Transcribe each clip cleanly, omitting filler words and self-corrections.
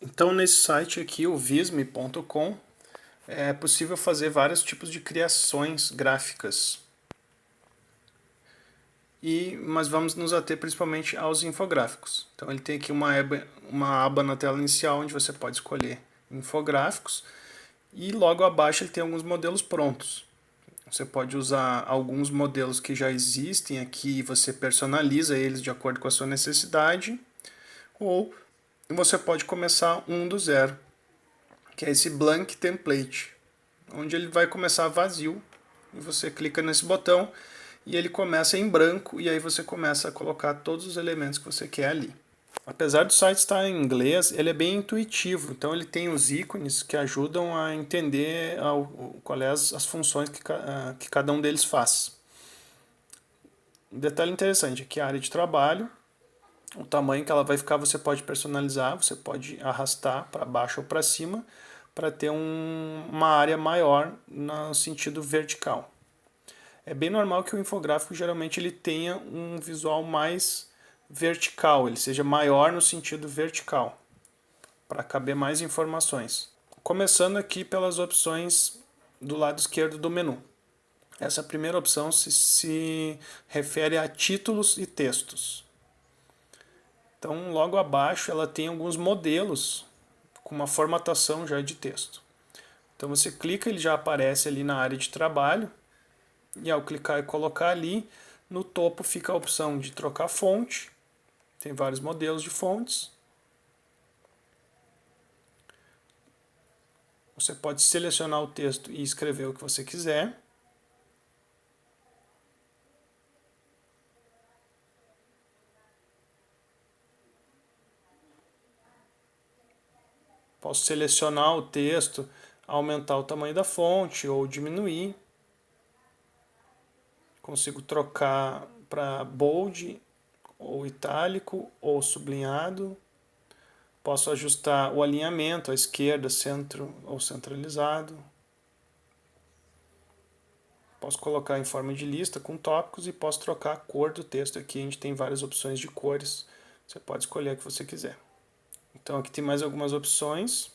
Então, nesse site aqui, o visme.com, é possível fazer vários tipos de criações gráficas. Mas vamos nos ater principalmente aos infográficos. Então, ele tem aqui uma aba na tela inicial onde você pode escolher infográficos e logo abaixo ele tem alguns modelos prontos. Você pode usar alguns modelos que já existem aqui e você personaliza eles de acordo com a sua necessidade, ou você pode começar um do zero, que é esse blank template, onde ele vai começar vazio e você clica nesse botão e ele começa em branco e aí você começa a colocar todos os elementos que você quer ali. Apesar do site estar em inglês, ele é bem intuitivo, então ele tem os ícones que ajudam a entender qual é as funções que cada um deles faz. Um detalhe interessante aqui é a área de trabalho, o tamanho que ela vai ficar você pode personalizar, você pode arrastar para baixo ou para cima para ter uma área maior no sentido vertical. É bem normal que o infográfico geralmente ele tenha um visual mais vertical, ele seja maior no sentido vertical, para caber mais informações. Começando aqui pelas opções do lado esquerdo do menu. Essa primeira opção se refere a títulos e textos. Então, logo abaixo, ela tem alguns modelos com uma formatação já de texto. Então, você clica, ele já aparece ali na área de trabalho. E ao clicar e colocar ali, no topo fica a opção de trocar fonte. Tem vários modelos de fontes. Você pode selecionar o texto e escrever o que você quiser. Posso selecionar o texto, aumentar o tamanho da fonte ou diminuir. Consigo trocar para bold, ou itálico, ou sublinhado. Posso ajustar o alinhamento à esquerda, centro ou centralizado. Posso colocar em forma de lista com tópicos e posso trocar a cor do texto aqui. A gente tem várias opções de cores. Você pode escolher a que você quiser. Então aqui tem mais algumas opções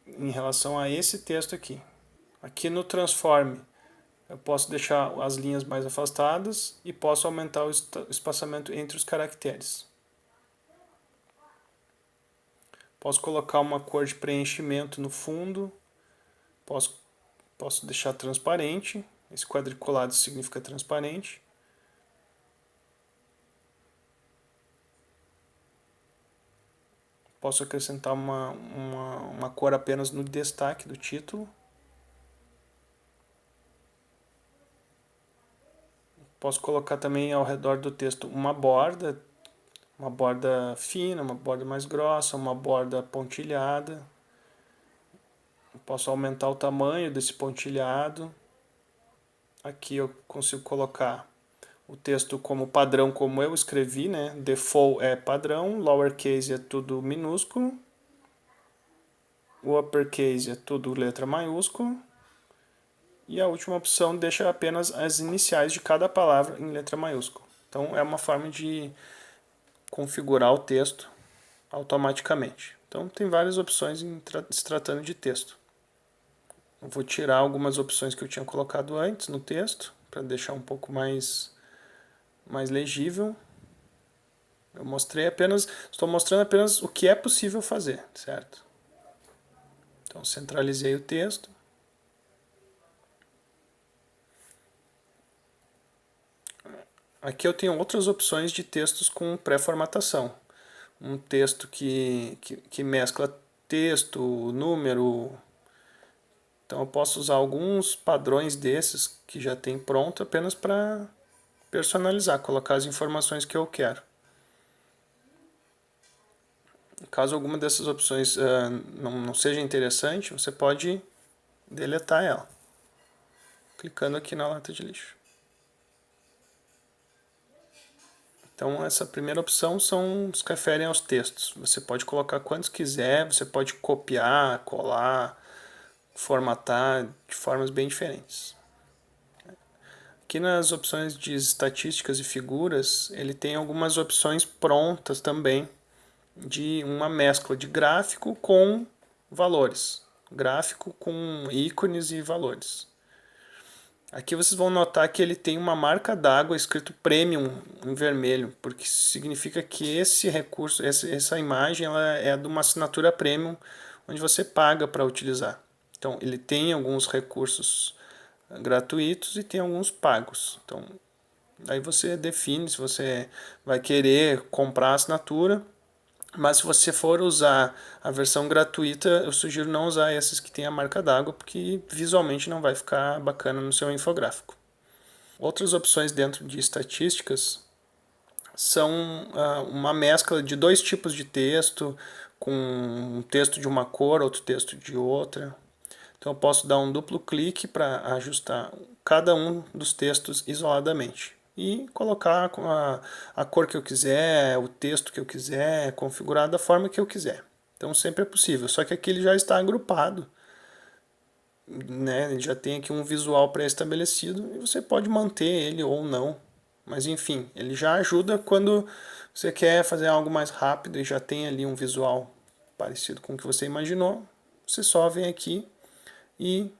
em relação a esse texto aqui. Aqui no Transform eu posso deixar as linhas mais afastadas e posso aumentar o espaçamento entre os caracteres. Posso colocar uma cor de preenchimento no fundo. Posso deixar transparente. Esse quadriculado significa transparente. Posso acrescentar uma cor apenas no destaque do título. Posso colocar também ao redor do texto uma borda fina, uma borda mais grossa, uma borda pontilhada. Posso aumentar o tamanho desse pontilhado. Aqui eu consigo colocar o texto como padrão, como eu escrevi, né? Default é padrão, lowercase é tudo minúsculo, o uppercase é tudo letra maiúscula, e a última opção deixa apenas as iniciais de cada palavra em letra maiúscula. Então é uma forma de configurar o texto automaticamente. Então tem várias opções se tratando de texto. Eu vou tirar algumas opções que eu tinha colocado antes no texto, para deixar um pouco mais legível. Estou mostrando apenas o que é possível fazer, certo? Então centralizei o texto. Aqui eu tenho outras opções de textos com pré-formatação. Um texto que mescla texto, número. Então eu posso usar alguns padrões desses que já tem pronto apenas para personalizar, colocar as informações que eu quero. Caso alguma dessas opções não seja interessante, você pode deletar ela, clicando aqui na lata de lixo. Então essa primeira opção se referem aos textos. Você pode colocar quantos quiser, você pode copiar, colar, formatar de formas bem diferentes. Aqui nas opções de estatísticas e figuras, ele tem algumas opções prontas também de uma mescla de gráfico com valores. Gráfico com ícones e valores. Aqui vocês vão notar que ele tem uma marca d'água escrito Premium em vermelho, porque significa que esse recurso, essa imagem, ela é de uma assinatura Premium, onde você paga para utilizar. Então ele tem alguns recursos gratuitos e tem alguns pagos. Então aí você define se você vai querer comprar a assinatura, mas se você for usar a versão gratuita, eu sugiro não usar esses que tem a marca d'água, porque visualmente não vai ficar bacana no seu infográfico. Outras opções dentro de estatísticas são uma mescla de dois tipos de texto, com um texto de uma cor, outro texto de outra. Então eu posso dar um duplo clique para ajustar cada um dos textos isoladamente e colocar a cor que eu quiser, o texto que eu quiser, configurar da forma que eu quiser. Então sempre é possível, só que aqui ele já está agrupado, né? Ele já tem aqui um visual pré-estabelecido e você pode manter ele ou não. Mas enfim, ele já ajuda quando você quer fazer algo mais rápido e já tem ali um visual parecido com o que você imaginou. Você só vem aqui e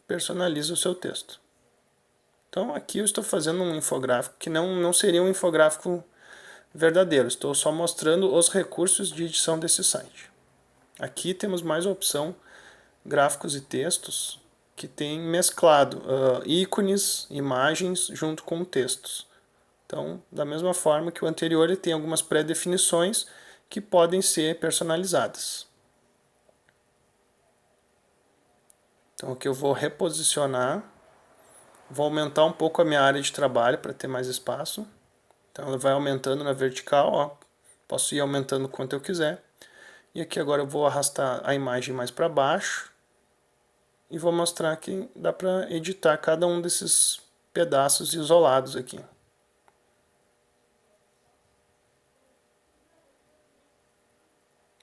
personaliza o seu texto. Então aqui eu estou fazendo um infográfico que não seria um infográfico verdadeiro. Estou só mostrando os recursos de edição desse site. Aqui temos mais a opção gráficos e textos, que tem mesclado ícones, imagens junto com textos. Então, da mesma forma que o anterior, ele tem algumas pré-definições que podem ser personalizadas. Então aqui eu vou reposicionar, vou aumentar um pouco a minha área de trabalho para ter mais espaço. Então ela vai aumentando na vertical, ó. Posso ir aumentando quanto eu quiser. E aqui agora eu vou arrastar a imagem mais para baixo e vou mostrar que dá para editar cada um desses pedaços isolados aqui.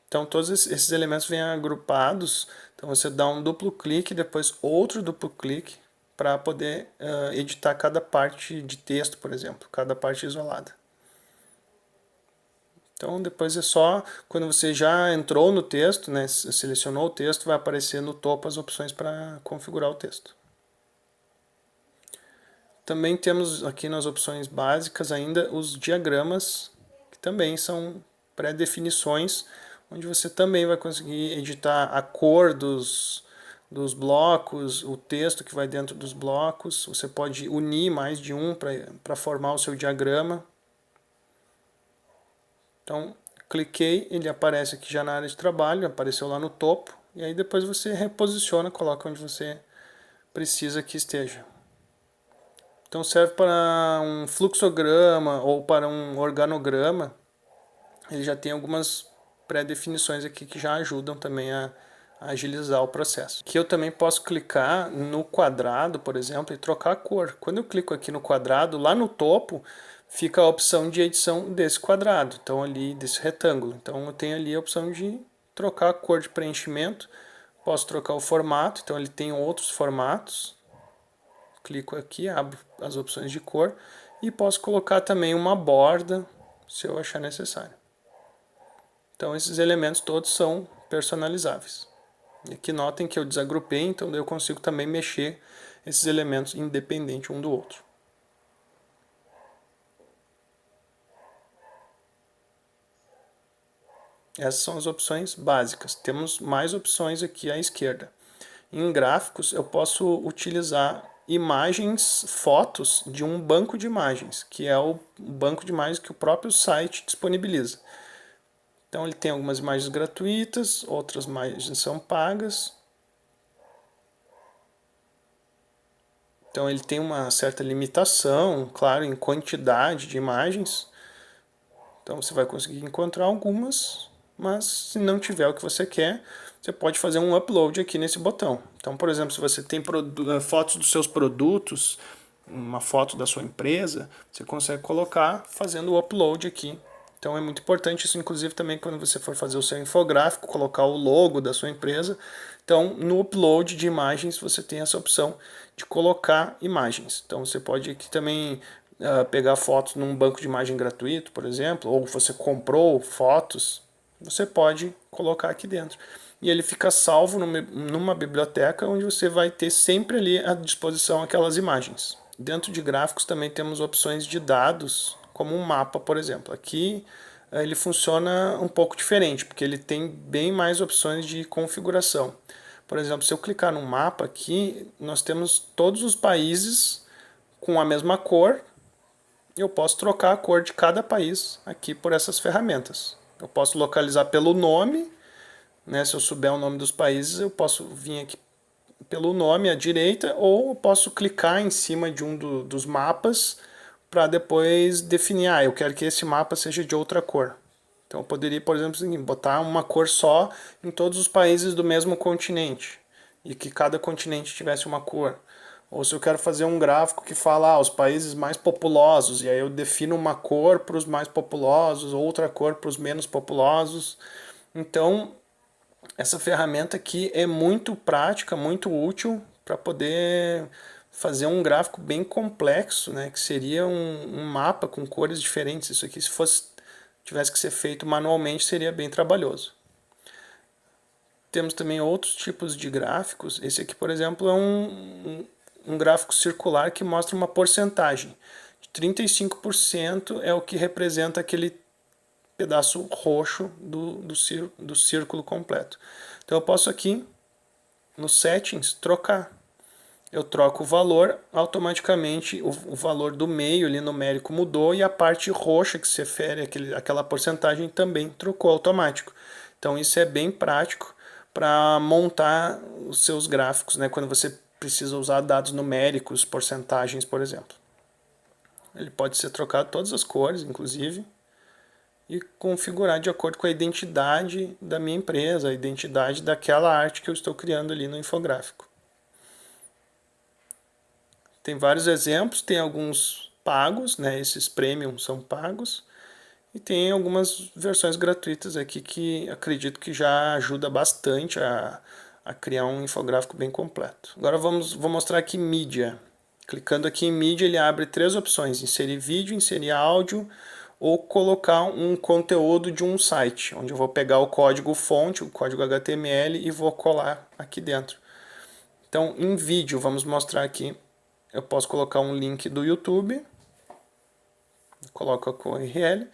Então todos esses elementos vêm agrupados, então você dá um duplo clique, depois outro duplo clique, para poder editar cada parte de texto, por exemplo, cada parte isolada. Então depois é só, quando você já entrou no texto, né, selecionou o texto, vai aparecer no topo as opções para configurar o texto. Também temos aqui nas opções básicas ainda os diagramas, que também são pré-definições, onde você também vai conseguir editar a cor dos blocos, o texto que vai dentro dos blocos. Você pode unir mais de um para formar o seu diagrama. Então, cliquei, ele aparece aqui já na área de trabalho, apareceu lá no topo, e aí depois você reposiciona, coloca onde você precisa que esteja. Então serve para um fluxograma ou para um organograma. Ele já tem algumas pré-definições aqui que já ajudam também a agilizar o processo. Aqui eu também posso clicar no quadrado, por exemplo, e trocar a cor. Quando eu clico aqui no quadrado, lá no topo fica a opção de edição desse quadrado, então ali desse retângulo. Então eu tenho ali a opção de trocar a cor de preenchimento, posso trocar o formato, então ele tem outros formatos. Clico aqui, abro as opções de cor e posso colocar também uma borda, se eu achar necessário. Então esses elementos todos são personalizáveis. E aqui notem que eu desagrupei, então eu consigo também mexer esses elementos independente um do outro. Essas são as opções básicas. Temos mais opções aqui à esquerda. Em gráficos eu posso utilizar imagens, fotos de um banco de imagens, que é o banco de imagens que o próprio site disponibiliza. Então ele tem algumas imagens gratuitas, outras imagens são pagas. Então ele tem uma certa limitação, claro, em quantidade de imagens. Então você vai conseguir encontrar algumas, mas se não tiver o que você quer, você pode fazer um upload aqui nesse botão. Então, por exemplo, se você tem fotos dos seus produtos, uma foto da sua empresa, você consegue colocar fazendo o upload aqui. Então é muito importante isso, inclusive também quando você for fazer o seu infográfico, colocar o logo da sua empresa. Então no upload de imagens você tem essa opção de colocar imagens. Então você pode aqui também pegar fotos num banco de imagem gratuito, por exemplo, ou você comprou fotos, você pode colocar aqui dentro. E ele fica salvo numa biblioteca onde você vai ter sempre ali à disposição aquelas imagens. Dentro de gráficos também temos opções de dados, como um mapa, por exemplo. Aqui ele funciona um pouco diferente, porque ele tem bem mais opções de configuração. Por exemplo, se eu clicar no mapa aqui, nós temos todos os países com a mesma cor. Eu posso trocar a cor de cada país aqui por essas ferramentas. Eu posso localizar pelo nome, né? Se eu souber o nome dos países, eu posso vir aqui pelo nome à direita, ou eu posso clicar em cima de dos mapas para depois definir, eu quero que esse mapa seja de outra cor. Então eu poderia, por exemplo, botar uma cor só em todos os países do mesmo continente e que cada continente tivesse uma cor. Ou se eu quero fazer um gráfico que fala os países mais populosos, e aí eu defino uma cor para os mais populosos, outra cor para os menos populosos. Então, essa ferramenta aqui é muito prática, muito útil para poder fazer um gráfico bem complexo, né, que seria um mapa com cores diferentes. Isso aqui, se tivesse que ser feito manualmente, seria bem trabalhoso. Temos também outros tipos de gráficos. Esse aqui, por exemplo, é um gráfico circular que mostra uma porcentagem. 35% é o que representa aquele pedaço roxo do círculo completo. Então eu posso aqui, no Settings, trocar. Eu troco o valor, automaticamente o valor do meio ali numérico mudou e a parte roxa que se refere àquela porcentagem também trocou automático. Então isso é bem prático para montar os seus gráficos, né, quando você precisa usar dados numéricos, porcentagens, por exemplo. Ele pode ser trocado todas as cores, inclusive, e configurar de acordo com a identidade da minha empresa, a identidade daquela arte que eu estou criando ali no infográfico. Tem vários exemplos, tem alguns pagos, né? Esses premium são pagos, e tem algumas versões gratuitas aqui que acredito que já ajuda bastante a criar um infográfico bem completo. Agora vou mostrar aqui mídia. Clicando aqui em mídia, ele abre três opções: inserir vídeo, inserir áudio, ou colocar um conteúdo de um site, onde eu vou pegar o código fonte, o código HTML, e vou colar aqui dentro. Então, em vídeo, vamos mostrar aqui. Eu posso colocar um link do YouTube, coloco com URL,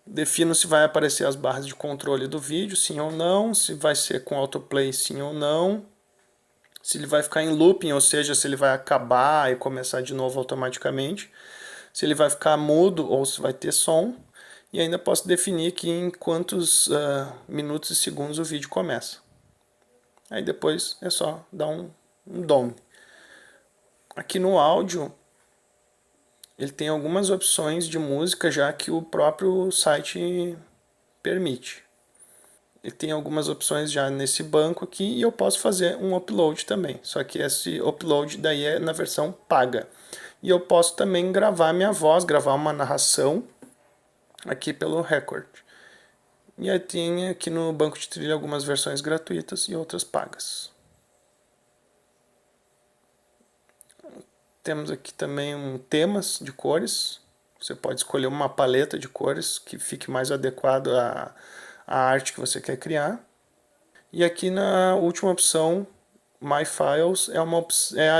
defino se vai aparecer as barras de controle do vídeo, sim ou não, se vai ser com autoplay, sim ou não, se ele vai ficar em looping, ou seja, se ele vai acabar e começar de novo automaticamente, se ele vai ficar mudo ou se vai ter som, e ainda posso definir aqui em quantos minutos e segundos o vídeo começa. Aí depois é só dar um done. Aqui no áudio, ele tem algumas opções de música já que o próprio site permite. Ele tem algumas opções já nesse banco aqui e eu posso fazer um upload também. Só que esse upload daí é na versão paga. E eu posso também gravar minha voz, gravar uma narração aqui pelo Record. E aí tem aqui no banco de trilha algumas versões gratuitas e outras pagas. Temos aqui também temas de cores. Você pode escolher uma paleta de cores que fique mais adequado à arte que você quer criar. E aqui na última opção, My Files, é a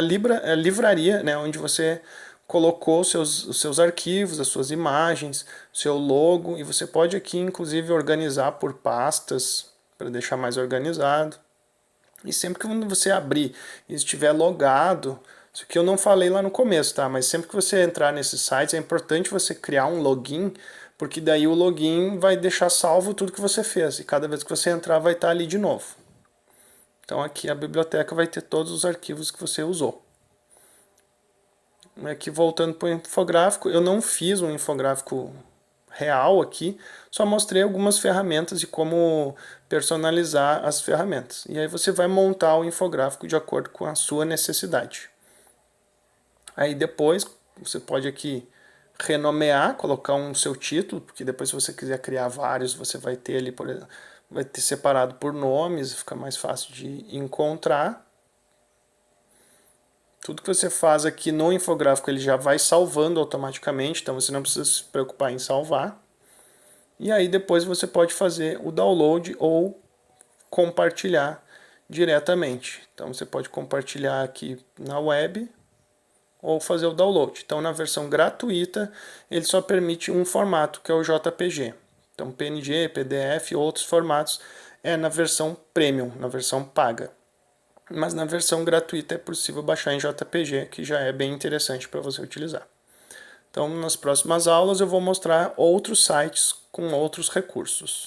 livraria, né, onde você colocou os seus arquivos, as suas imagens, seu logo, e você pode aqui inclusive organizar por pastas para deixar mais organizado. E sempre que você abrir e estiver logado, isso aqui eu não falei lá no começo, tá? Mas sempre que você entrar nesses sites é importante você criar um login, porque daí o login vai deixar salvo tudo que você fez. E cada vez que você entrar vai estar ali de novo. Então aqui a biblioteca vai ter todos os arquivos que você usou. Aqui voltando para o infográfico, eu não fiz um infográfico real aqui, só mostrei algumas ferramentas e como personalizar as ferramentas. E aí você vai montar o infográfico de acordo com a sua necessidade. Aí depois você pode aqui renomear, colocar um seu título, porque depois se você quiser criar vários, você vai ter ali, por exemplo, vai ter separado por nomes, fica mais fácil de encontrar. Tudo que você faz aqui no infográfico ele já vai salvando automaticamente, então você não precisa se preocupar em salvar. E aí depois você pode fazer o download ou compartilhar diretamente. Então você pode compartilhar aqui na web ou fazer o download. Então na versão gratuita ele só permite um formato, que é o JPG. Então PNG, PDF e outros formatos é na versão premium, na versão paga. Mas na versão gratuita é possível baixar em JPG, que já é bem interessante para você utilizar. Então nas próximas aulas eu vou mostrar outros sites com outros recursos.